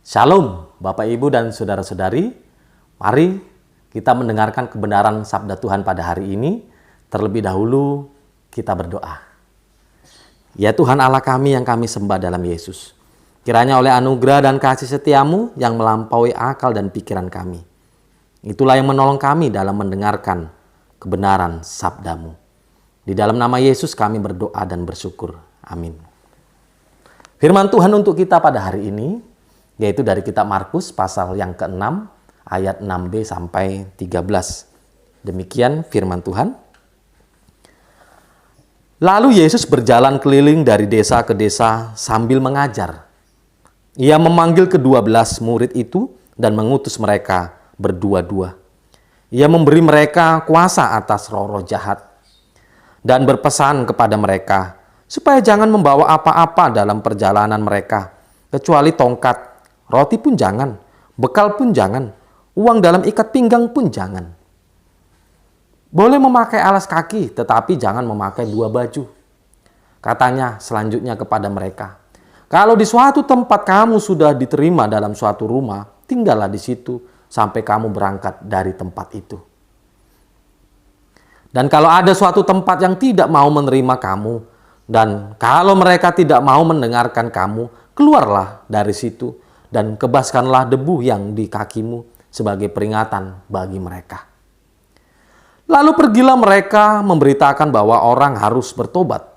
Shalom Bapak Ibu dan Saudara-saudari. Mari kita mendengarkan kebenaran sabda Tuhan pada hari ini. Terlebih dahulu kita berdoa. Ya Tuhan Allah kami yang kami sembah dalam Yesus, kiranya oleh anugerah dan kasih setiamu yang melampaui akal dan pikiran kami, itulah yang menolong kami dalam mendengarkan kebenaran sabdamu. Di dalam nama Yesus kami berdoa dan bersyukur. Amin. Firman Tuhan untuk kita pada hari ini yaitu dari kitab Markus pasal yang ke-6 ayat 6b sampai 13. Demikian firman Tuhan. Lalu Yesus berjalan keliling dari desa ke desa sambil mengajar. Ia memanggil ke-12 murid itu dan mengutus mereka berdua-dua. Ia memberi mereka kuasa atas roh-roh jahat dan berpesan kepada mereka supaya jangan membawa apa-apa dalam perjalanan mereka kecuali tongkat. Roti pun jangan, bekal pun jangan, uang dalam ikat pinggang pun jangan. Boleh memakai alas kaki, tetapi jangan memakai dua baju. Katanya selanjutnya kepada mereka, kalau di suatu tempat kamu sudah diterima dalam suatu rumah, tinggallah di situ sampai kamu berangkat dari tempat itu. Dan kalau ada suatu tempat yang tidak mau menerima kamu, dan kalau mereka tidak mau mendengarkan kamu, keluarlah dari situ dan kebaskanlah debu yang di kakimu sebagai peringatan bagi mereka. Lalu pergilah mereka memberitakan bahwa orang harus bertobat.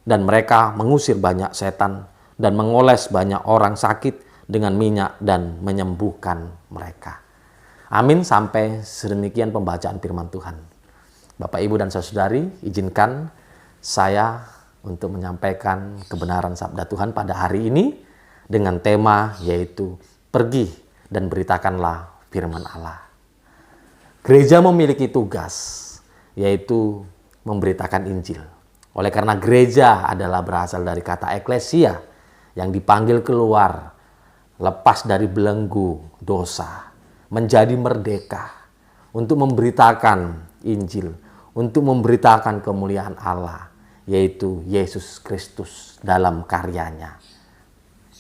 Dan mereka mengusir banyak setan dan mengoles banyak orang sakit dengan minyak dan menyembuhkan mereka. Amin. Sampai sedemikian pembacaan firman Tuhan. Bapak, Ibu, dan Saudari, izinkan saya untuk menyampaikan kebenaran sabda Tuhan pada hari ini dengan tema yaitu pergi dan beritakanlah firman Allah. Gereja memiliki tugas yaitu memberitakan Injil. Oleh karena gereja adalah berasal dari kata eklesia yang dipanggil keluar, lepas dari belenggu dosa, menjadi merdeka untuk memberitakan Injil, untuk memberitakan kemuliaan Allah, yaitu Yesus Kristus dalam karyanya,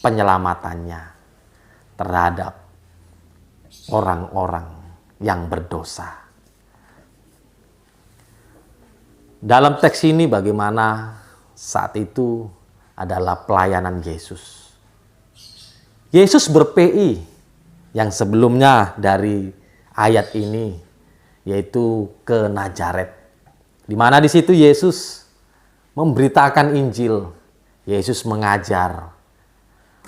penyelamatannya terhadap orang-orang yang berdosa. Dalam teks ini bagaimana saat itu adalah pelayanan Yesus. Yesus ber-PI yang sebelumnya dari ayat ini yaitu ke Nazaret. Di mana di situ Yesus memberitakan Injil, Yesus mengajar.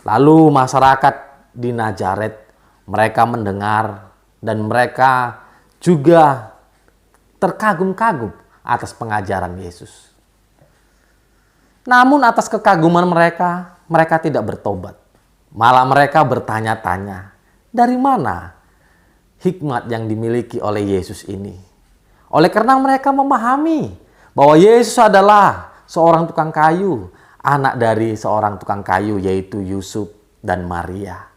Lalu masyarakat di Nazaret mereka mendengar dan mereka juga terkagum-kagum atas pengajaran Yesus. Namun atas kekaguman mereka, mereka tidak bertobat. Malah mereka bertanya-tanya, dari mana hikmat yang dimiliki oleh Yesus ini? Oleh karena mereka memahami bahwa Yesus adalah seorang tukang kayu, anak dari seorang tukang kayu yaitu Yusuf dan Maria.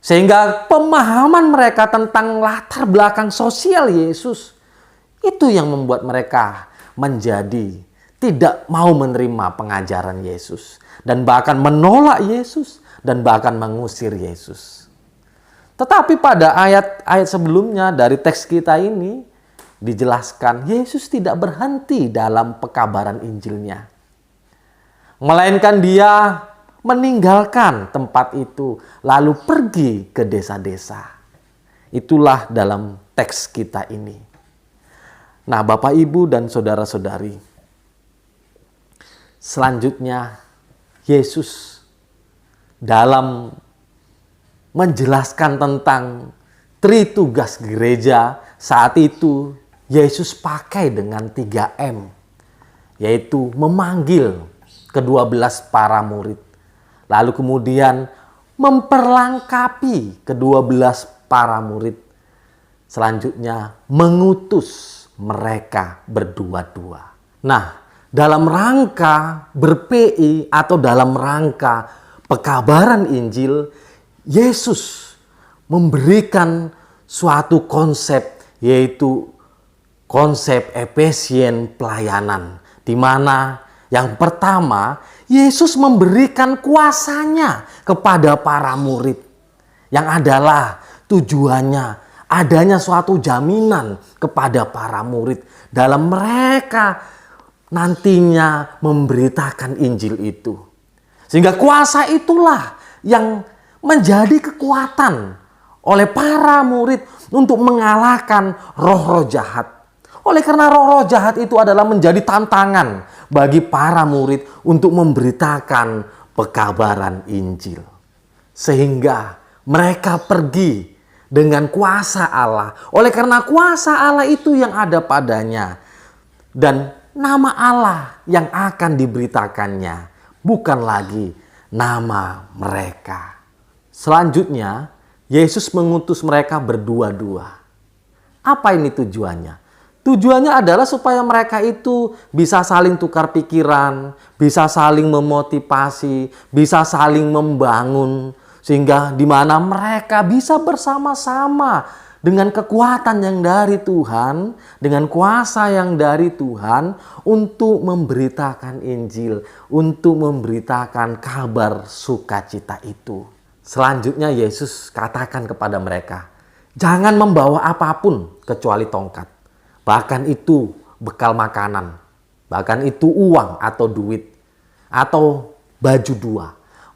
Sehingga pemahaman mereka tentang latar belakang sosial Yesus itu yang membuat mereka menjadi tidak mau menerima pengajaran Yesus dan bahkan menolak Yesus dan bahkan mengusir Yesus. Tetapi pada ayat-ayat sebelumnya dari teks kita ini dijelaskan Yesus tidak berhenti dalam pekabaran Injilnya. Melainkan dia meninggalkan tempat itu lalu pergi ke desa-desa. Itulah dalam teks kita ini. Nah, Bapak, Ibu, dan saudara-saudari, selanjutnya Yesus dalam menjelaskan tentang tritugas gereja saat itu Yesus pakai dengan 3M, yaitu memanggil ke-12 para murid. Lalu kemudian memperlengkapi ke-12 para murid. Selanjutnya mengutus mereka berdua-dua. Nah, dalam rangka ber-PI atau dalam rangka pekabaran Injil, Yesus memberikan suatu konsep yaitu konsep Efesien pelayanan, di mana Yang pertama, Yesus memberikan kuasanya kepada para murid. Yang adalah tujuannya adanya suatu jaminan kepada para murid dalam mereka nantinya memberitakan Injil itu. Sehingga kuasa itulah yang menjadi kekuatan oleh para murid untuk mengalahkan roh-roh jahat. Oleh karena roh-roh jahat itu adalah menjadi tantangan bagi para murid untuk memberitakan pekabaran Injil. Sehingga mereka pergi dengan kuasa Allah. Oleh karena kuasa Allah itu yang ada padanya. Dan nama Allah yang akan diberitakannya bukan lagi nama mereka. Selanjutnya, Yesus mengutus mereka berdua-dua. Apa ini tujuannya? Tujuannya adalah supaya mereka itu bisa saling tukar pikiran, bisa saling memotivasi, bisa saling membangun. Sehingga di mana mereka bisa bersama-sama dengan kekuatan yang dari Tuhan, dengan kuasa yang dari Tuhan untuk memberitakan Injil, untuk memberitakan kabar sukacita itu. Selanjutnya Yesus katakan kepada mereka, jangan membawa apapun kecuali tongkat. Bahkan itu bekal makanan, bahkan itu uang atau duit, atau baju dua.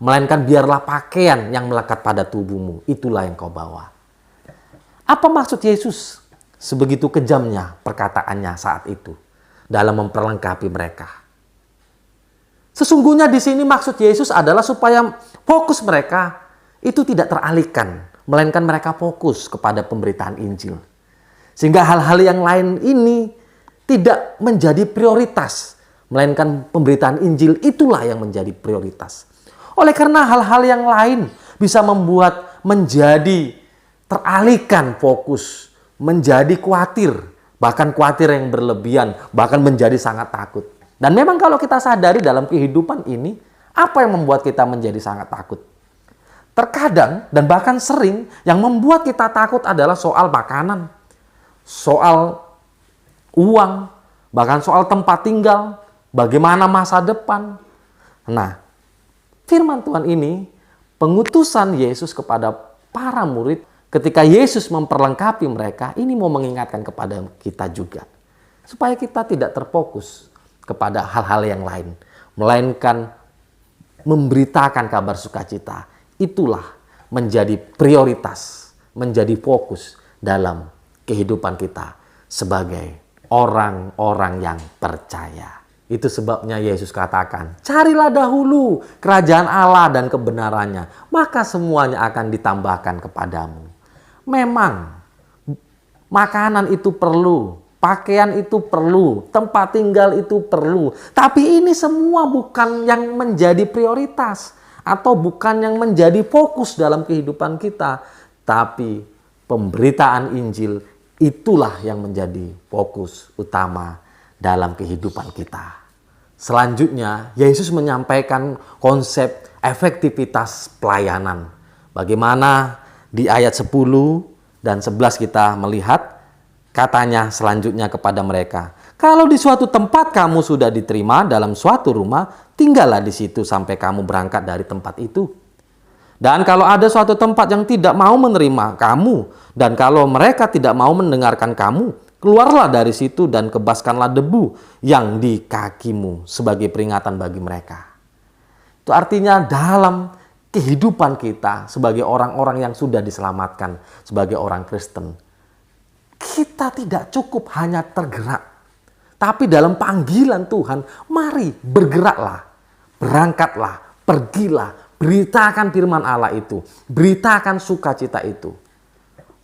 Melainkan biarlah pakaian yang melekat pada tubuhmu, itulah yang kau bawa. Apa maksud Yesus sebegitu kejamnya perkataannya saat itu dalam memperlengkapi mereka? Sesungguhnya di sini maksud Yesus adalah supaya fokus mereka itu tidak teralihkan, melainkan mereka fokus kepada pemberitaan Injil. Sehingga hal-hal yang lain ini tidak menjadi prioritas, melainkan pemberitaan Injil itulah yang menjadi prioritas. Oleh karena hal-hal yang lain bisa membuat menjadi teralihkan fokus, menjadi khawatir, bahkan khawatir yang berlebihan, bahkan menjadi sangat takut. Dan memang kalau kita sadari dalam kehidupan ini, apa yang membuat kita menjadi sangat takut? Terkadang dan bahkan sering yang membuat kita takut adalah soal makanan, soal uang, bahkan soal tempat tinggal, bagaimana masa depan. Nah, firman Tuhan ini, pengutusan Yesus kepada para murid, ketika Yesus memperlengkapi mereka, ini mau mengingatkan kepada kita juga. Supaya kita tidak terfokus kepada hal-hal yang lain, melainkan memberitakan kabar sukacita. Itulah menjadi prioritas, menjadi fokus dalam kehidupan kita sebagai orang-orang yang percaya. Itu sebabnya Yesus katakan, carilah dahulu kerajaan Allah dan kebenarannya, maka semuanya akan ditambahkan kepadamu. Memang makanan itu perlu, pakaian itu perlu, tempat tinggal itu perlu. Tapi ini semua bukan yang menjadi prioritas atau bukan yang menjadi fokus dalam kehidupan kita. Tapi pemberitaan Injil itulah yang menjadi fokus utama dalam kehidupan kita. Selanjutnya, Yesus menyampaikan konsep efektivitas pelayanan. Bagaimana di ayat 10 dan 11 kita melihat, katanya selanjutnya kepada mereka, kalau di suatu tempat kamu sudah diterima dalam suatu rumah, tinggallah di situ sampai kamu berangkat dari tempat itu. Dan kalau ada suatu tempat yang tidak mau menerima kamu, dan kalau mereka tidak mau mendengarkan kamu, keluarlah dari situ dan kebaskanlah debu yang di kakimu sebagai peringatan bagi mereka. Itu artinya dalam kehidupan kita sebagai orang-orang yang sudah diselamatkan, sebagai orang Kristen, kita tidak cukup hanya tergerak, tapi dalam panggilan Tuhan, mari bergeraklah, berangkatlah, pergilah, beritakan firman Allah itu, beritakan sukacita itu.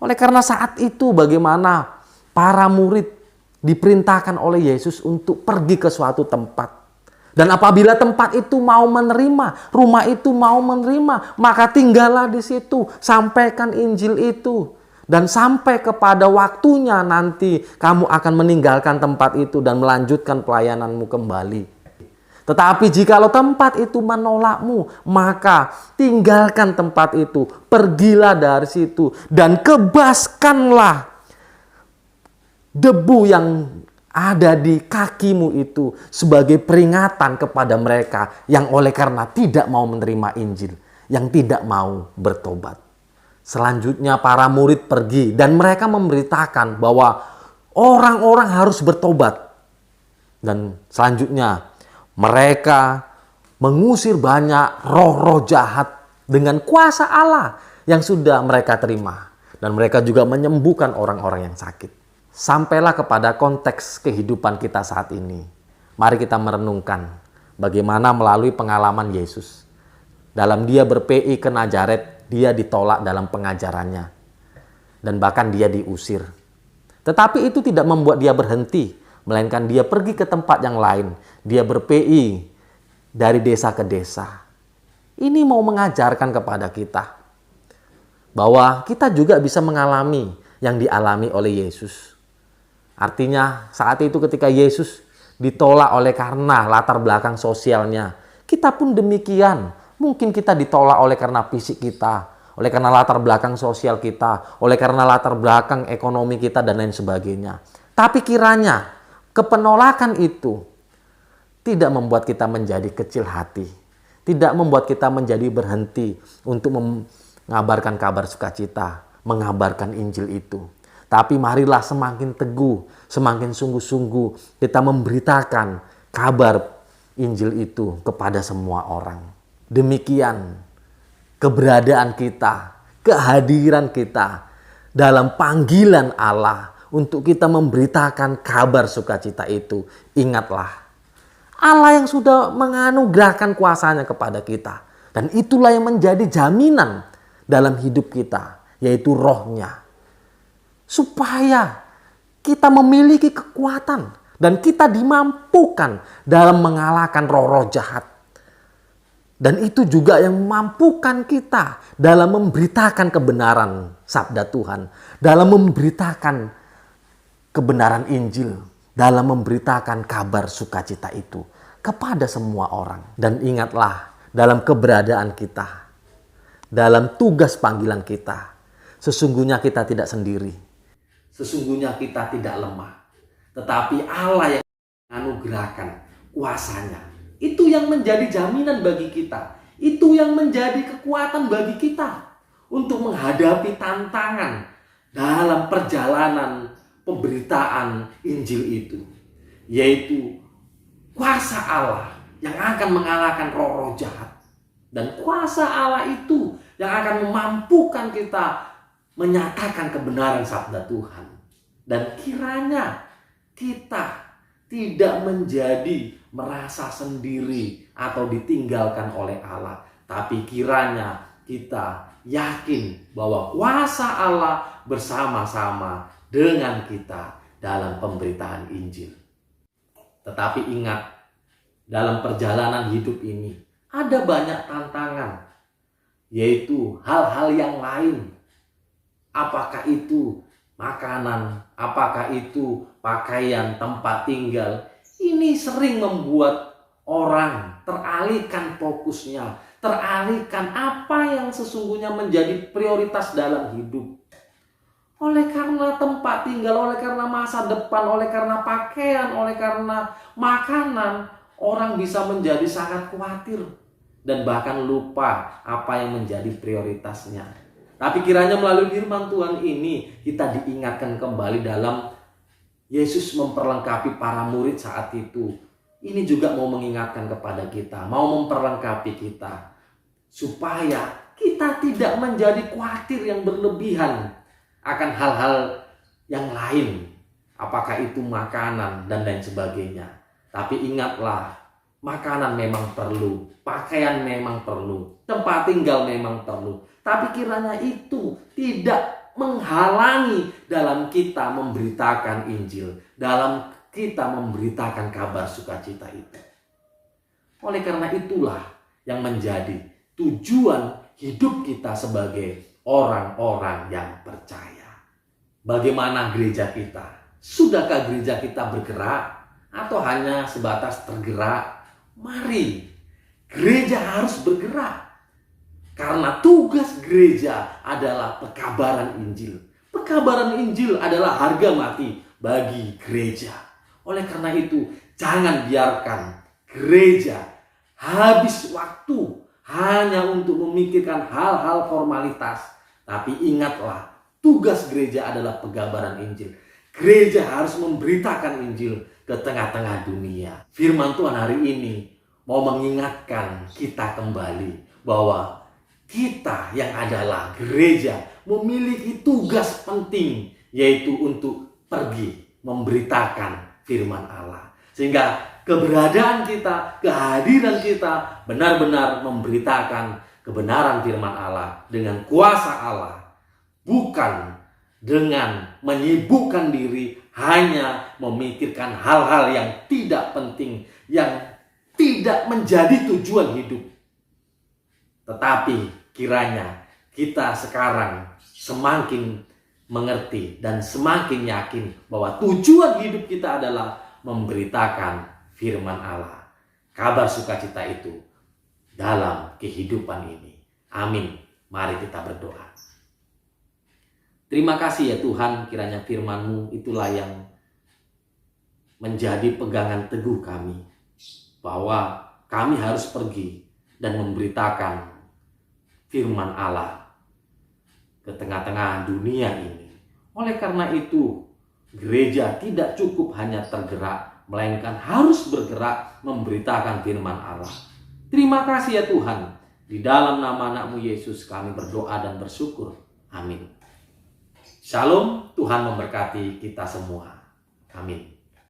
Oleh karena saat itu bagaimana para murid diperintahkan oleh Yesus untuk pergi ke suatu tempat. Dan apabila tempat itu mau menerima, rumah itu mau menerima, maka tinggallah di situ, sampaikan Injil itu. Dan sampai kepada waktunya nanti kamu akan meninggalkan tempat itu dan melanjutkan pelayananmu kembali. Tetapi jikalau tempat itu menolakmu, maka tinggalkan tempat itu, pergilah dari situ dan kebaskanlah debu yang ada di kakimu itu sebagai peringatan kepada mereka yang oleh karena tidak mau menerima Injil, yang tidak mau bertobat. Selanjutnya para murid pergi dan mereka memberitakan bahwa orang-orang harus bertobat. Dan selanjutnya mereka mengusir banyak roh-roh jahat dengan kuasa Allah yang sudah mereka terima. Dan mereka juga menyembuhkan orang-orang yang sakit. Sampailah kepada konteks kehidupan kita saat ini. Mari kita merenungkan bagaimana melalui pengalaman Yesus. Dalam dia ber-PI ke Nazaret, dia ditolak dalam pengajarannya. Dan bahkan dia diusir. Tetapi itu tidak membuat dia berhenti. Melainkan dia pergi ke tempat yang lain. Dia ber-PI dari desa ke desa. Ini mau mengajarkan kepada kita bahwa kita juga bisa mengalami yang dialami oleh Yesus. Artinya saat itu ketika Yesus ditolak oleh karena latar belakang sosialnya, kita pun demikian. Mungkin kita ditolak oleh karena fisik kita, oleh karena latar belakang sosial kita, oleh karena latar belakang ekonomi kita dan lain sebagainya. Tapi kiranya kepenolakan itu tidak membuat kita menjadi kecil hati, tidak membuat kita menjadi berhenti untuk mengabarkan kabar sukacita, mengabarkan Injil itu. Tapi marilah semakin teguh, semakin sungguh-sungguh kita memberitakan kabar Injil itu kepada semua orang. Demikian keberadaan kita, kehadiran kita dalam panggilan Allah untuk kita memberitakan kabar sukacita itu. Ingatlah, Allah yang sudah menganugerahkan kuasanya kepada kita. Dan itulah yang menjadi jaminan dalam hidup kita, yaitu Roh-Nya. Supaya kita memiliki kekuatan dan kita dimampukan dalam mengalahkan roh-roh jahat. Dan itu juga yang memampukan kita dalam memberitakan kebenaran sabda Tuhan, dalam memberitakan kebenaran Injil, dalam memberitakan kabar sukacita itu kepada semua orang. Dan ingatlah, dalam keberadaan kita, dalam tugas panggilan kita, sesungguhnya kita tidak sendiri. Sesungguhnya kita tidak lemah. Tetapi Allah yang menganugerahkan kuasanya. Itu yang menjadi jaminan bagi kita. Itu yang menjadi kekuatan bagi kita untuk menghadapi tantangan dalam perjalanan pemberitaan Injil itu. Yaitu kuasa Allah yang akan mengalahkan roh-roh jahat. Dan kuasa Allah itu yang akan memampukan kita menyatakan kebenaran sabda Tuhan. Dan kiranya kita tidak menjadi merasa sendiri atau ditinggalkan oleh Allah. Tapi kiranya kita yakin bahwa kuasa Allah bersama-sama dengan kita dalam pemberitaan Injil. Tetapi ingat, dalam perjalanan hidup ini ada banyak tantangan, yaitu hal-hal yang lain. Apakah itu makanan, apakah itu pakaian, tempat tinggal. Ini sering membuat orang teralihkan fokusnya, teralihkan apa yang sesungguhnya menjadi prioritas dalam hidup. Oleh karena tempat tinggal, oleh karena masa depan, oleh karena pakaian, oleh karena makanan, orang bisa menjadi sangat khawatir dan bahkan lupa apa yang menjadi prioritasnya. Tapi kiranya melalui firman Tuhan ini kita diingatkan kembali dalam Yesus memperlengkapi para murid saat itu. Ini juga mau mengingatkan kepada kita, mau memperlengkapi kita. Supaya kita tidak menjadi khawatir yang berlebihan akan hal-hal yang lain. Apakah itu makanan dan lain sebagainya. Tapi ingatlah, makanan memang perlu, pakaian memang perlu, tempat tinggal memang perlu. Tapi kiranya itu tidak menghalangi dalam kita memberitakan Injil, dalam kita memberitakan kabar sukacita itu. Oleh karena itulah yang menjadi tujuan hidup kita sebagai orang-orang yang percaya. Bagaimana gereja kita? Sudahkah gereja kita bergerak atau hanya sebatas tergerak? Mari, gereja harus bergerak. Karena tugas gereja adalah pekabaran Injil. Pekabaran Injil adalah harga mati bagi gereja. Oleh karena itu, jangan biarkan gereja habis waktu hanya untuk memikirkan hal-hal formalitas. Tapi ingatlah, tugas gereja adalah pengabaran Injil. Gereja harus memberitakan Injil ke tengah-tengah dunia. Firman Tuhan hari ini mau mengingatkan kita kembali bahwa kita yang adalah gereja memiliki tugas penting, yaitu untuk pergi memberitakan firman Allah. Sehingga keberadaan kita, kehadiran kita benar-benar memberitakan kebenaran firman Allah dengan kuasa Allah. Bukan dengan menyibukkan diri hanya memikirkan hal-hal yang tidak penting, yang tidak menjadi tujuan hidup. Tetapi kiranya kita sekarang semakin mengerti dan semakin yakin bahwa tujuan hidup kita adalah memberitakan firman Allah. Kabar sukacita itu dalam kehidupan ini. Amin. Mari kita berdoa. Terima kasih ya Tuhan, kiranya firman-Mu itulah yang menjadi pegangan teguh kami. Bahwa kami harus pergi dan memberitakan firman Allah ke tengah-tengah dunia ini. Oleh karena itu, gereja tidak cukup hanya tergerak, melainkan harus bergerak memberitakan firman Allah. Terima kasih ya Tuhan. Di dalam nama anak-Mu Yesus kami berdoa dan bersyukur. Amin. Shalom, Tuhan memberkati kita semua. Amin.